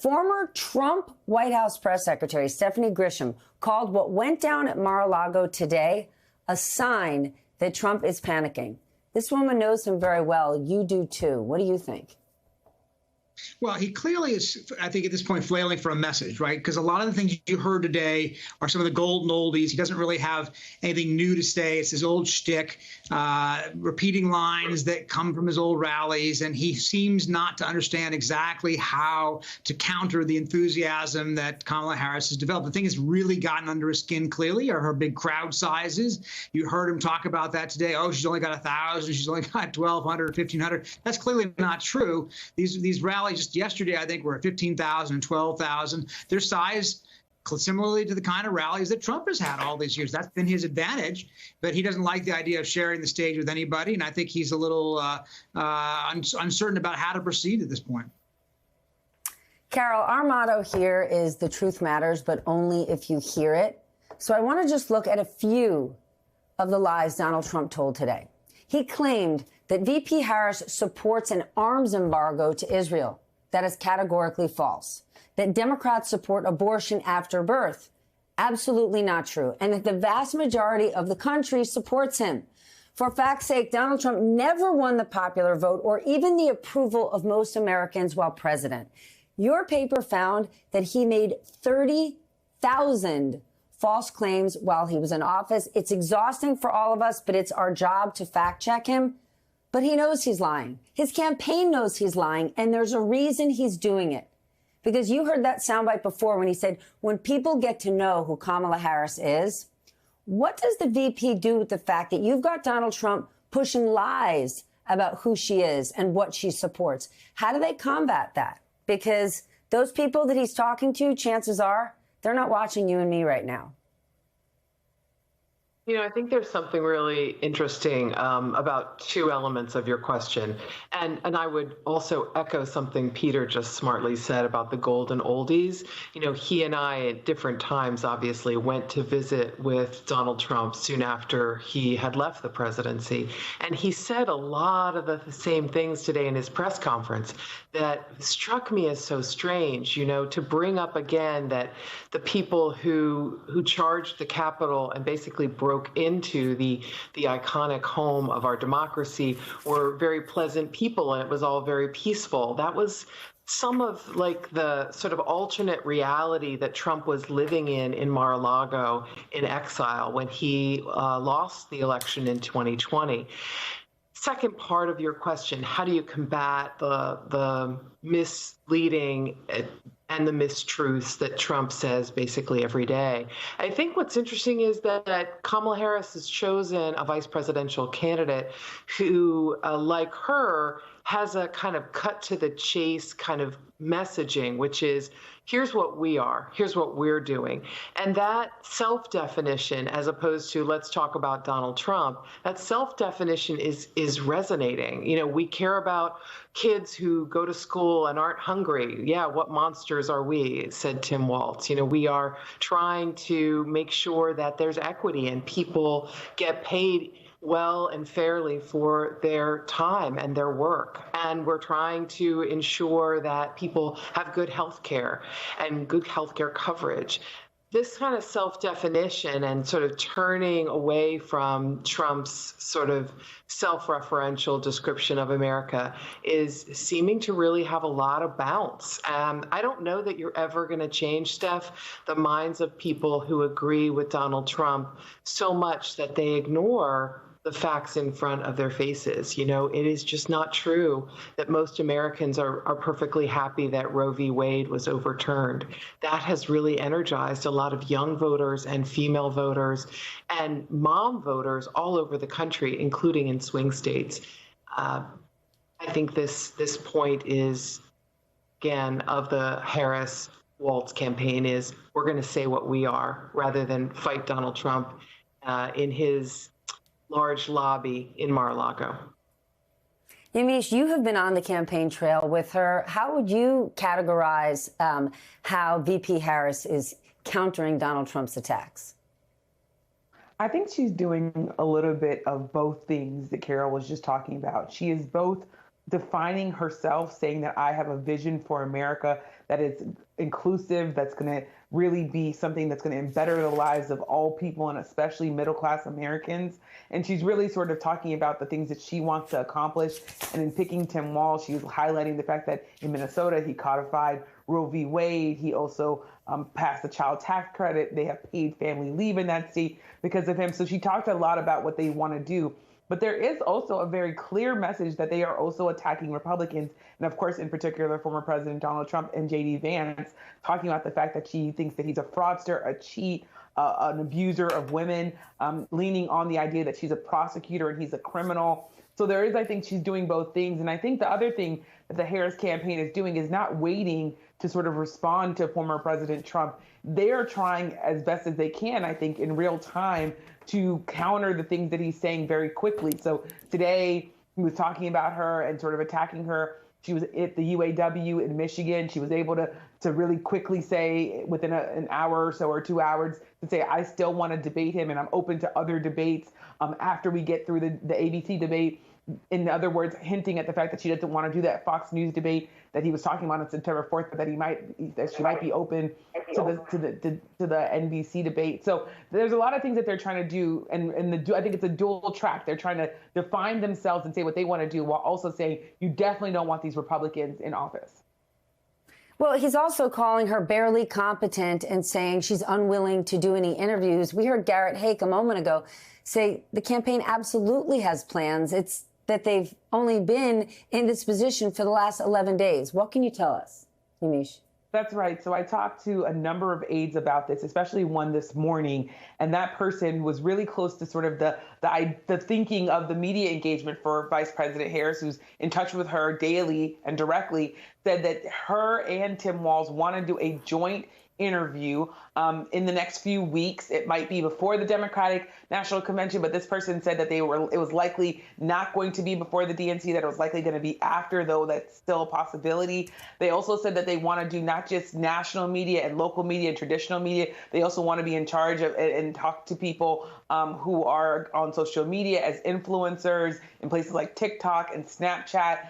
Former Trump White House press secretary Stephanie Grisham called what went down at Mar-a-Lago today a sign that Trump is panicking. This woman knows him very well. You do too. What do you think? Well, he clearly is, I think, at this point, flailing for a message, right? Because a lot of the things you heard today are some of the golden oldies. He doesn't really have anything new to say. It's his old shtick, repeating lines that come from his old rallies. And he seems not to understand exactly how to counter the enthusiasm that Kamala Harris has developed. The thing has really gotten under his skin, clearly, are her big crowd sizes. You heard him talk about that today. Oh, she's only got 1,000. She's only got 1,200, 1,500. That's clearly not true. These rallies just yesterday, I think, were at 15,000 and 12,000. Their size similarly to the kind of rallies that Trump has had all these years. That's been his advantage, but he doesn't like the idea of sharing the stage with anybody. And I think he's a little uncertain about how to proceed at this point. Carol, our motto here is the truth matters, but only if you hear it. So I want to just look at a few of the lies Donald Trump told today. He claimed that VP Harris supports an arms embargo to Israel. That is categorically false. That Democrats support abortion after birth. Absolutely not true. And that the vast majority of the country supports him. For fact's sake, Donald Trump never won the popular vote or even the approval of most Americans while president. Your paper found that he made 30,000 false claims while he was in office. It's exhausting for all of us, but it's our job to fact check him. But he knows he's lying. His campaign knows he's lying, and there's a reason he's doing it. Because you heard that soundbite before when he said, when people get to know who Kamala Harris is, what does the VP do with the fact that you've got Donald Trump pushing lies about who she is and what she supports? How do they combat that? Because those people that he's talking to, chances are, they're not watching you and me right now. You know, I think there's something really interesting about two elements of your question. And I would also echo something Peter just smartly said about the golden oldies. You know, he and I at different times, obviously, went to visit with Donald Trump soon after he had left the presidency. And he said a lot of the same things today in his press conference that struck me as so strange, you know, to bring up again that the people who charged the Capitol and basically broke into the iconic home of our democracy were very pleasant people, and it was all very peaceful. That was some of like the sort of alternate reality that Trump was living in Mar-a-Lago in exile when he lost the election in 2020. Second part of your question, how do you combat the misleading and the mistruths that Trump says basically every day? I think what's interesting is that Kamala Harris has chosen a vice presidential candidate who, like her, has a kind of cut to the chase kind of messaging, which is, here's what we are, here's what we're doing. And that self-definition, as opposed to let's talk about Donald Trump, that self-definition is resonating. You know, we care about kids who go to school and aren't hungry. Yeah, what monsters are we, said Tim Walz. You know, we are trying to make sure that there's equity and people get paid well and fairly for their time and their work. And we're trying to ensure that people have good health care and good health care coverage. This kind of self-definition and sort of turning away from Trump's sort of self-referential description of America is seeming to really have a lot of bounce. I don't know that you're ever going to change, Steph, the minds of people who agree with Donald Trump so much that they ignore the facts in front of their faces. You know, it is just not true that most Americans are perfectly happy that Roe v. Wade was overturned. That has really energized a lot of young voters and female voters and mom voters all over the country, including in swing states. I think this point is, again, of the Harris-Walz campaign is we're going to say what we are rather than fight Donald Trump in his large lobby in Mar-a-Lago. Yamiche, you have been on the campaign trail with her. How would you categorize how VP Harris is countering Donald Trump's attacks? I think she's doing a little bit of both things that Carol was just talking about. She is both defining herself, saying that I have a vision for America that is inclusive, that's going to really be something that's going to better the lives of all people and especially middle-class Americans. And she's really sort of talking about the things that she wants to accomplish. And in picking Tim Walz, she was highlighting the fact that in Minnesota, he codified Roe v. Wade. He also passed the child tax credit. They have paid family leave in that state because of him. So she talked a lot about what they want to do. But there is also a very clear message that they are also attacking Republicans. And of course, in particular, former President Donald Trump and J.D. Vance, talking about the fact that she thinks that he's a fraudster, a cheat, an abuser of women, leaning on the idea that she's a prosecutor and he's a criminal. So there is, I think she's doing both things. And I think the other thing that the Harris campaign is doing is not waiting to sort of respond to former President Trump. They are trying as best as they can, I think, in real time to counter the things that he's saying very quickly. So today he was talking about her and sort of attacking her. She was at the UAW in Michigan. She was able to really quickly say within an hour or so or 2 hours to say, I still want to debate him and I'm open to other debates after we get through the ABC debate. In other words, hinting at the fact that she doesn't want to do that Fox News debate that he was talking about on September 4th, but that she might be open to the NBC debate. So there's a lot of things that they're trying to do, and I think it's a dual track. They're trying to define themselves and say what they want to do, while also saying you definitely don't want these Republicans in office. Well, he's also calling her barely competent and saying she's unwilling to do any interviews. We heard Garrett Haake a moment ago say the campaign absolutely has plans. It's that they've only been in this position for the last 11 days. What can you tell us, Yamiche? That's right. So I talked to a number of aides about this, especially one this morning, and that person was really close to sort of the thinking of the media engagement for Vice President Harris, who's in touch with her daily and directly, said that her and Tim Walz want to do a joint interview in the next few weeks. It might be before the Democratic National Convention, but this person said that it was likely not going to be before the DNC, that it was likely going to be after, though that's still a possibility. They also said that they want to do not just national media and local media and traditional media. They also want to be in charge of and talk to people who are on social media as influencers in places like TikTok and Snapchat.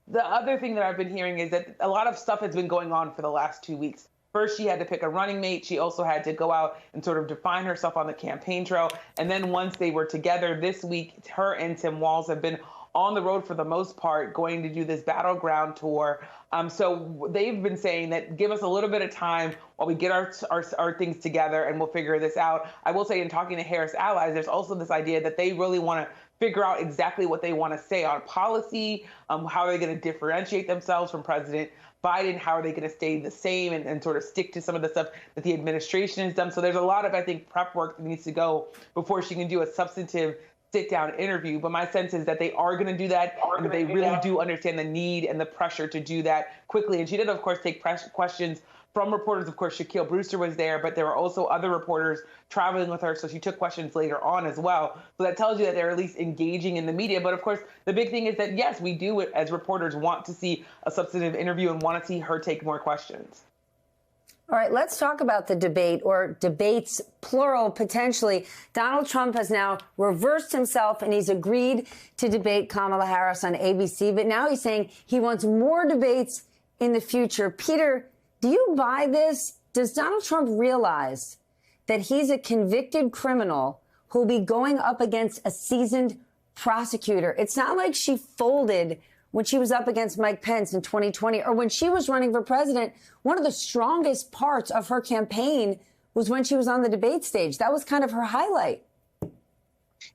The other thing that I've been hearing is that a lot of stuff has been going on for the last 2 weeks. First, she had to pick a running mate. She also had to go out and sort of define herself on the campaign trail. And then once they were together this week, her and Tim Walz have been on the road for the most part, going to do this battleground tour. So they've been saying that give us a little bit of time while we get our things together and we'll figure this out. I will say in talking to Harris allies, there's also this idea that they really want to figure out exactly what they want to say on policy, how are they going to differentiate themselves from President Biden, how are they going to stay the same and sort of stick to some of the stuff that the administration has done. So there's a lot of, I think, prep work that needs to go before she can do a substantive sit-down interview. But my sense is that they are going to do that, and that they really do understand the need and the pressure to do that quickly. And she did, of course, take questions from reporters. Of course, Shaquille Brewster was there, but there were also other reporters traveling with her. So she took questions later on as well. So that tells you that they're at least engaging in the media. But of course, the big thing is that, yes, we do, as reporters, want to see a substantive interview and want to see her take more questions. All right, let's talk about the debate, or debates, plural, potentially. Donald Trump has now reversed himself and he's agreed to debate Kamala Harris on ABC. But now he's saying he wants more debates in the future. Peter, do you buy this? Does Donald Trump realize that he's a convicted criminal who'll be going up against a seasoned prosecutor? It's not like she folded when she was up against Mike Pence in 2020, or when she was running for president. One of the strongest parts of her campaign was when she was on the debate stage. That was kind of her highlight.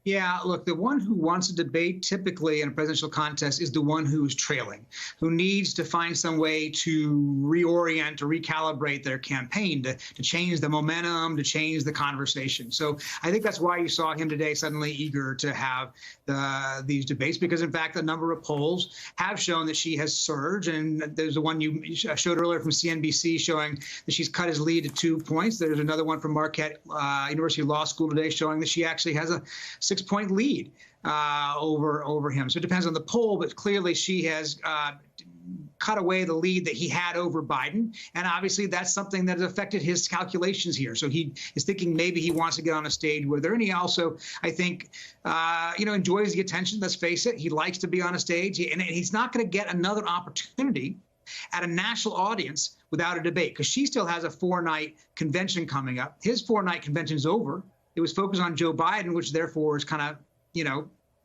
Yeah, look, the one who wants to debate typically in a presidential contest is the one who's trailing, who needs to find some way to reorient, to recalibrate their campaign, to change the momentum, to change the conversation. So I think that's why you saw him today suddenly eager to have these debates, because, in fact, a number of polls have shown that she has surged. And there's the one you showed earlier from CNBC showing that she's cut his lead to 2 points. There's another one from Marquette University Law School today showing that she actually has a 6-point lead over him. So it depends on the poll, but clearly she has cut away the lead that he had over Biden. And obviously that's something that has affected his calculations here. So he is thinking maybe he wants to get on a stage with her. And he also, I think, enjoys the attention. Let's face it. He likes to be on a stage, and he's not going to get another opportunity at a national audience without a debate, because she still has a 4-night convention coming up. His 4-night convention's over. It was focused on Joe Biden, which therefore is kind of,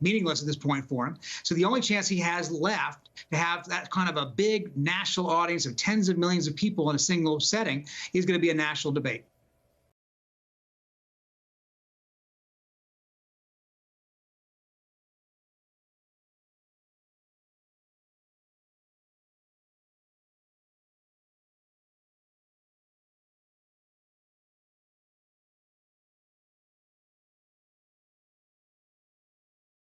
meaningless at this point for him. So the only chance he has left to have that kind of a big national audience of tens of millions of people in a single setting is going to be a national debate.